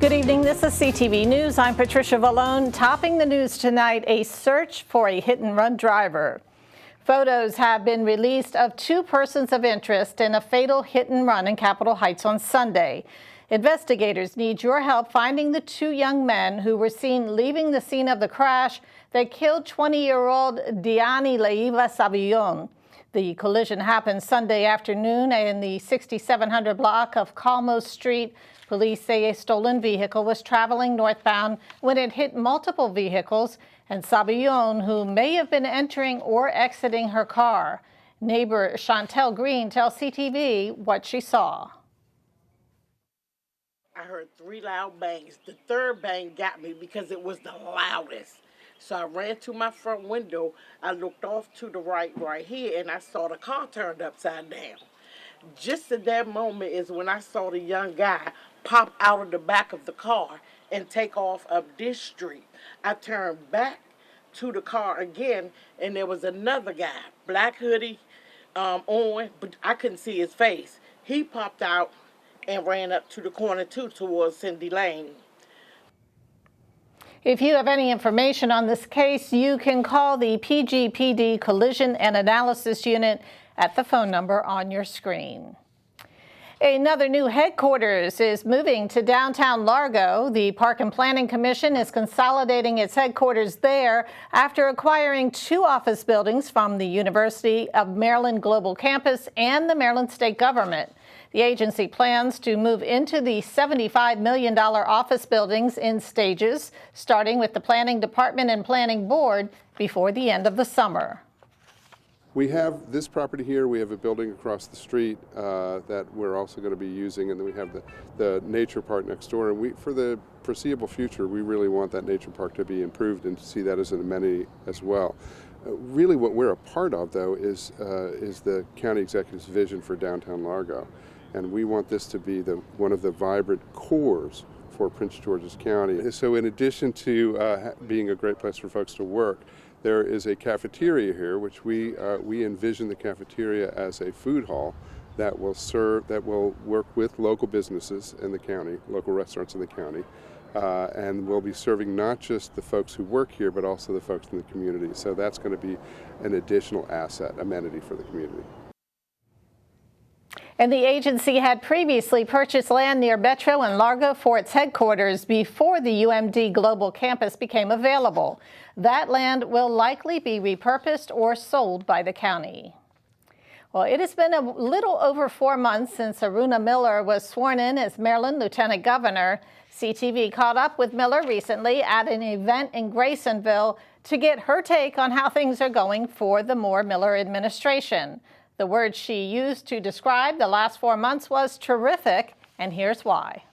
Good evening. This is CTV News. I'm Patricia Vallone. Topping the news tonight, a search for a hit-and-run driver. Photos have been released of two persons of interest in a fatal hit-and-run in Capitol Heights on Sunday. Investigators need your help finding the two young men who were seen leaving the scene of the crash that killed 20-year-old Diany Leiva Savillon. The collision happened Sunday afternoon in the 6700 block of Calmos Street. Police say a stolen vehicle was traveling northbound when it hit multiple vehicles and Savillon, who may have been entering or exiting her car. Neighbor Chantel Green tells CTV what she saw. I heard three loud bangs. The third bang got me because it was the loudest. So I ran to my front window. I looked off to the right here, and I saw the car turned upside down. Just at that moment is when I saw the young guy pop out of the back of the car and take off up this street. I turned back to the car again, and there was another guy, black hoodie on, but I couldn't see his face. He popped out and ran up to the corner too, towards Cindy Lane. If you have any information on this case, you can call the PGPD Collision and Analysis Unit at the phone number on your screen. Another new headquarters is moving to downtown Largo. The Park and Planning Commission is consolidating its headquarters there after acquiring two office buildings from the University of Maryland Global Campus and the Maryland State Government. The agency plans to move into the $75 million office buildings in stages, starting with the Planning Department and Planning Board before the end of the summer. We have this property here, we have a building across the street that we're also going to be using, and then we have the nature park next door. And for the foreseeable future, we really want that nature park to be improved and to see that as an amenity as well. Really what we're a part of, though, is the county executive's vision for downtown Largo. And we want this to be one of the vibrant cores for Prince George's County. So in addition to being a great place for folks to work, there is a cafeteria here, which we envision the cafeteria as a food hall that will work with local businesses in the county, local restaurants in the county, and will be serving not just the folks who work here, but also the folks in the community. So that's going to be an additional asset, amenity for the community. And the agency had previously purchased land near Metro and Largo for its headquarters before the UMD Global Campus became available. That land will likely be repurposed or sold by the county. Well, it has been a little over 4 months since Aruna Miller was sworn in as Maryland Lieutenant Governor. CTV caught up with Miller recently at an event in Graysonville to get her take on how things are going for the Moore Miller administration. The word she used to describe the last 4 months was terrific, and here's why.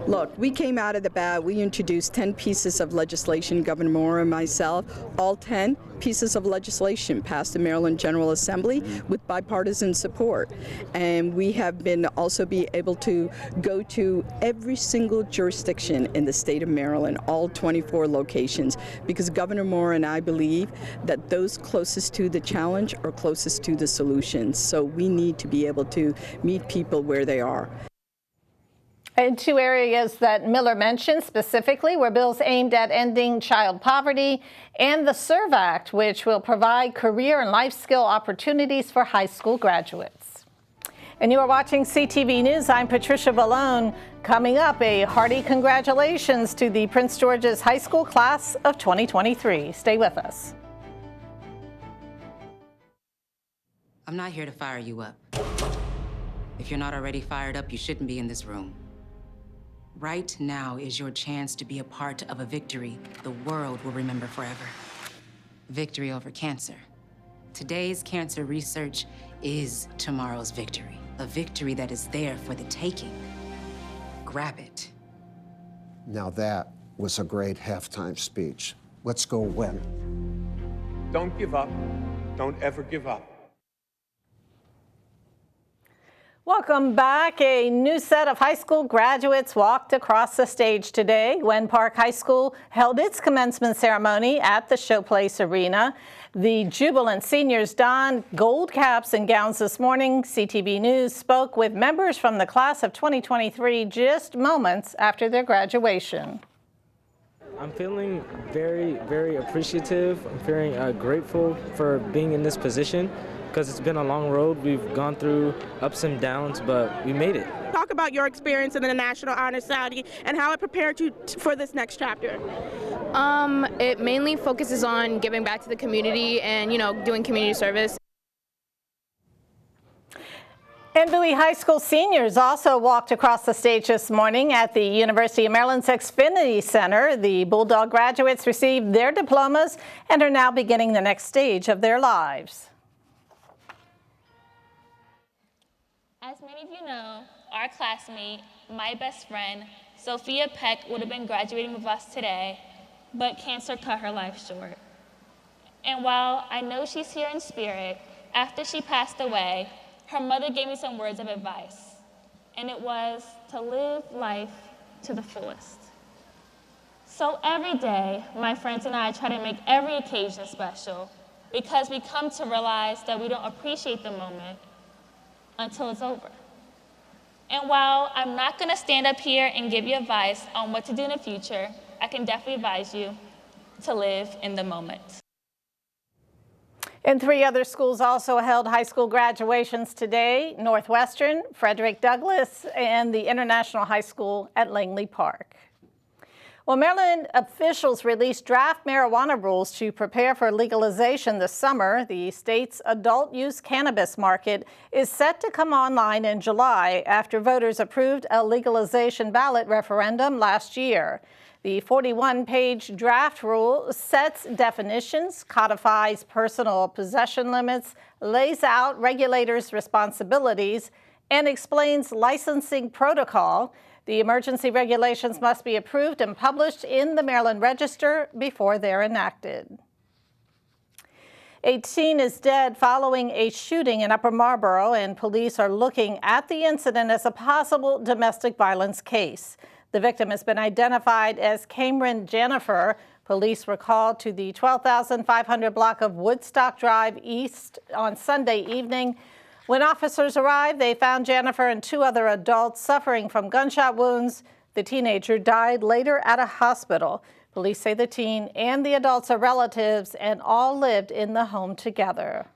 Look, we came out of the bat. We introduced 10 pieces of legislation, Governor Moore and myself. All 10 pieces of legislation passed the Maryland General Assembly with bipartisan support. And we have been also be able to go to every single jurisdiction in the state of Maryland, all 24 locations, because Governor Moore and I believe that those closest to the challenge are closest to the solutions. So we need to be able to meet people where they are. And two areas that Miller mentioned specifically were bills aimed at ending child poverty and the SERVE Act, which will provide career and life skill opportunities for high school graduates. And you are watching CTV News. I'm Patricia Vallone. Coming up, a hearty congratulations to the Prince George's High School class of 2023. Stay with us. I'm not here to fire you up. If you're not already fired up, you shouldn't be in this room. Right now is your chance to be a part of a victory the world will remember forever. Victory over cancer. Today's cancer research is tomorrow's victory. A victory that is there for the taking. Grab it. Now that was a great halftime speech. Let's go win. Don't give up. Don't ever give up. Welcome back. A new set of high school graduates walked across the stage today. Gwen Park High School held its commencement ceremony at the Showplace Arena. The jubilant seniors donned gold caps and gowns this morning. CTV News spoke with members from the class of 2023 just moments after their graduation. I'm feeling very, very appreciative. I'm feeling grateful for being in this position, because it's been a long road. We've gone through ups and downs, but we made it. Talk about your experience in the National Honor Society and how it prepared you for this next chapter. It mainly focuses on giving back to the community and, doing community service. And Bowie High School seniors also walked across the stage this morning at the University of Maryland's Xfinity Center. The Bulldog graduates received their diplomas and are now beginning the next stage of their lives. As many of you know, our classmate, my best friend, Sophia Peck, would have been graduating with us today, but cancer cut her life short. And while I know she's here in spirit, after she passed away, her mother gave me some words of advice, and it was to live life to the fullest. So every day, my friends and I try to make every occasion special, because we come to realize that we don't appreciate the moment until it's over. And while I'm not going to stand up here and give you advice on what to do in the future, I can definitely advise you to live in the moment. And 3 other schools also held high school graduations today: Northwestern, Frederick Douglass, and the International High School at Langley Park. Well, Maryland officials released draft marijuana rules to prepare for legalization this summer. The state's adult use cannabis market is set to come online in July after voters approved a legalization ballot referendum last year. The 41-page draft rule sets definitions, codifies personal possession limits, lays out regulators' responsibilities, and explains licensing protocol. The emergency regulations must be approved and published in the Maryland Register before they're enacted. A teen is dead following a shooting in Upper Marlboro, and police are looking at the incident as a possible domestic violence case. The victim has been identified as Cameron Jennifer. Police were called to the 12,500 block of Woodstock Drive East on Sunday evening. When officers arrived, they found Jennifer and 2 other adults suffering from gunshot wounds. The teenager died later at a hospital. Police say the teen and the adults are relatives and all lived in the home together.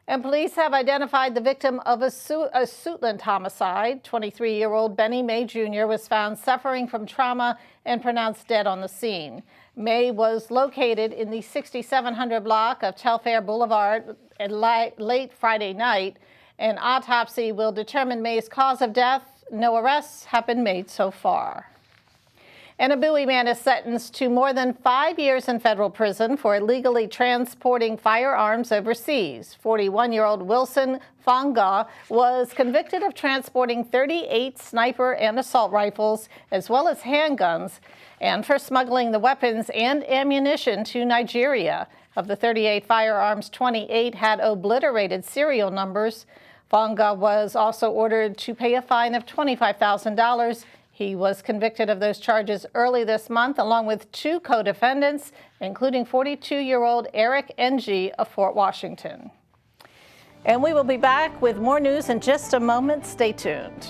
And police have identified the victim of a Suitland homicide. 23-year-old Benny May Jr. was found suffering from trauma and pronounced dead on the scene. May was located in the 6700 block of Telfair Boulevard late Friday night. An autopsy will determine May's cause of death. No arrests have been made so far. And a Bowie man is sentenced to more than 5 years in federal prison for illegally transporting firearms overseas. 41-year-old Wilson Fonga was convicted of transporting 38 sniper and assault rifles, as well as handguns, and for smuggling the weapons and ammunition to Nigeria. Of the 38 firearms, 28 had obliterated serial numbers. Fonga was also ordered to pay a fine of $25,000. He was convicted of those charges early this month, along with 2 co-defendants, including 42-year-old Eric Ng of Fort Washington. And we will be back with more news in just a moment. Stay tuned.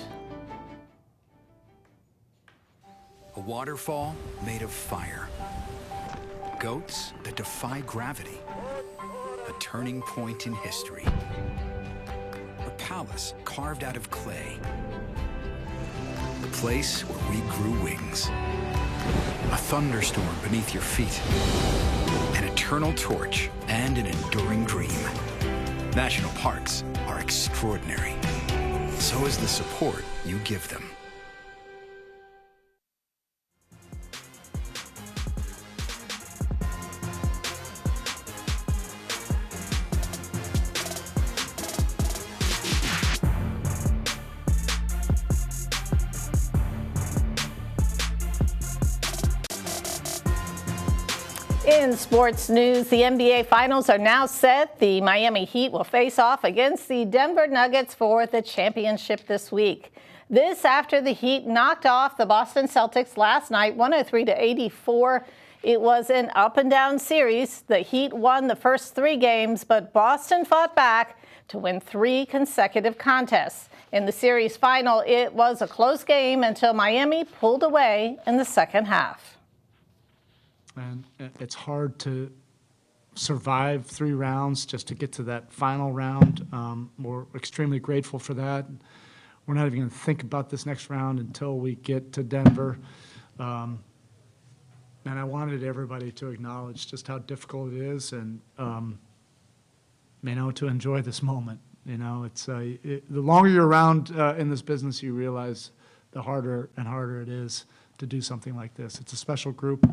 A waterfall made of fire. Goats that defy gravity. A turning point in history. A palace carved out of clay. The place where we grew wings. A thunderstorm beneath your feet. An eternal torch and an enduring dream. National parks are extraordinary. So is the support you give them. In sports news, the NBA Finals are now set. The Miami Heat will face off against the Denver Nuggets for the championship this week. This after the Heat knocked off the Boston Celtics last night, 103-84. It was an up-and-down series. The Heat won the first 3 games, but Boston fought back to win 3 consecutive contests. In the series final, it was a close game until Miami pulled away in the second half. And it's hard to survive 3 rounds just to get to that final round. We're extremely grateful for that. We're not even going to think about this next round until we get to Denver. And I wanted everybody to acknowledge just how difficult it is and, to enjoy this moment. It's the longer you're around in this business, you realize the harder and harder it is to do something like this. It's a special group.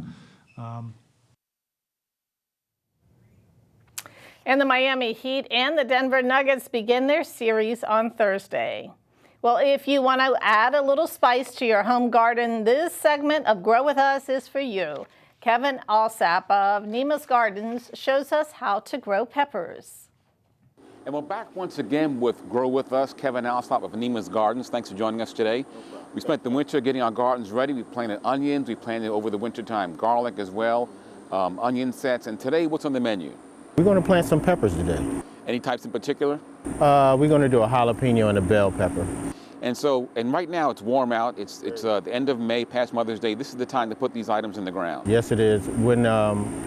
And the Miami Heat and the Denver Nuggets begin their series on Thursday. Well, if you want to add a little spice to your home garden, this segment of Grow With Us is for you. Kevin Alsap of Neema's Gardens shows us how to grow peppers. And we're back once again with Grow With Us. Kevin Alsop of Neema's Gardens. Thanks for joining us today. We spent the winter getting our gardens ready. We planted onions. We planted over the winter time garlic as well, onion sets. And today, what's on the menu? We're going to plant some peppers today. Any types in particular? We're going to do a jalapeno and a bell pepper. And right now it's warm out. It's the end of May, past Mother's Day. This is the time to put these items in the ground. Yes, it is. When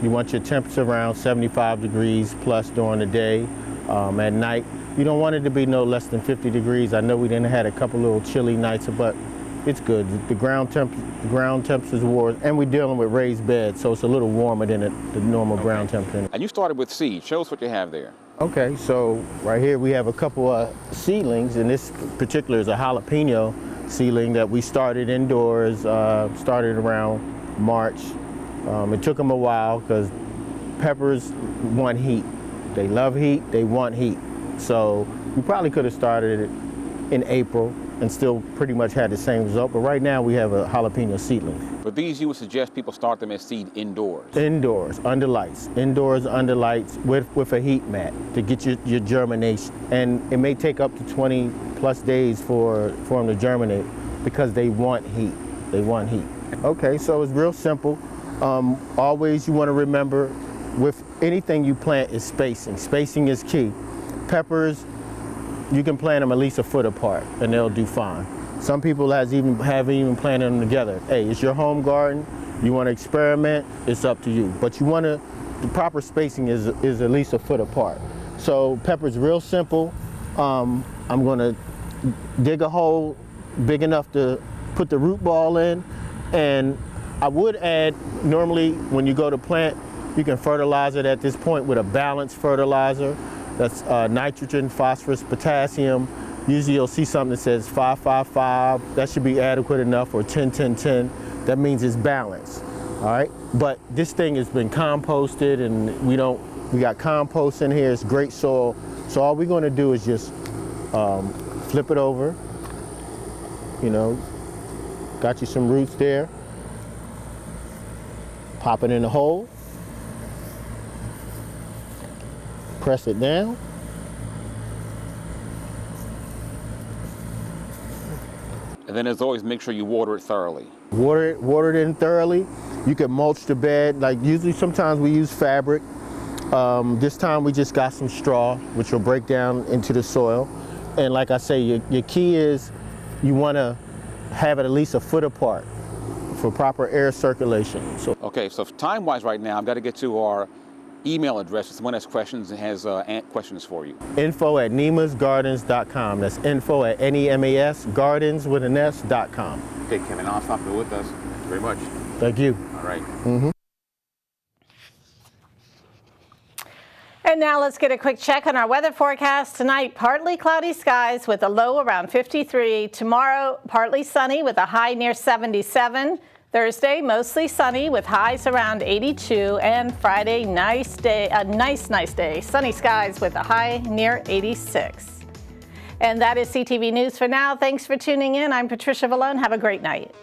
you want your temperature around 75 degrees plus during the day. At night, you don't want it to be no less than 50 degrees. I know we didn't had a couple little chilly nights, but it's good. The ground temperatures warm, and we're dealing with raised beds, so it's a little warmer than the normal ground temperature. And you started with seeds. Show us what you have there. Okay, so right here we have a couple of seedlings, and this particular is a jalapeno seedling that we started indoors, started around March. It took them a while because peppers want heat. They love heat, they want heat. So we probably could have started it in April and still pretty much had the same result, but right now we have a jalapeno seedling. But these, you would suggest people start them as seed indoors? Indoors, under lights. Indoors, under lights with a heat mat to get your germination. And it may take up to 20 plus days for them to germinate because they want heat. They want heat. Okay, so it's real simple. Always you want to remember with anything you plant is spacing. Spacing is key. Peppers, you can plant them at least a foot apart and they'll do fine. Some people have even planted them together. Hey, it's your home garden. You want to experiment, it's up to you. But you want to, the proper spacing is at least a foot apart. So pepper's real simple. I'm going to dig a hole big enough to put the root ball in. And I would add, normally when you go to plant, you can fertilize it at this point with a balanced fertilizer. That's nitrogen, phosphorus, potassium. Usually you'll see something that says 5-5-5. That should be adequate enough, or 10-10-10. That means it's balanced, all right? But this thing has been composted, and we got compost in here. It's great soil. So all we're gonna do is just flip it over. Got you some roots there. Pop it in the hole. Press it down. And then as always, make sure you water it thoroughly. Water it in thoroughly. You can mulch the bed. Like usually sometimes we use fabric. This time we just got some straw, which will break down into the soil. And like I say, your key is you want to have it at least a foot apart for proper air circulation. Okay, so time-wise right now, I've got to get to our email address. If someone has questions and has questions for you. info@neemasgardens.com. That's info@NEMASgardens.com. Okay, Kevin, I'll stop there with us. Thank you very much. Thank you. All right. Mm-hmm. And now let's get a quick check on our weather forecast. Tonight, partly cloudy skies with a low around 53. Tomorrow, partly sunny with a high near 77. Thursday, mostly sunny with highs around 82. And Friday, nice day, a nice day. Sunny skies with a high near 86. And that is CTV News for now. Thanks for tuning in. I'm Patricia Vallone. Have a great night.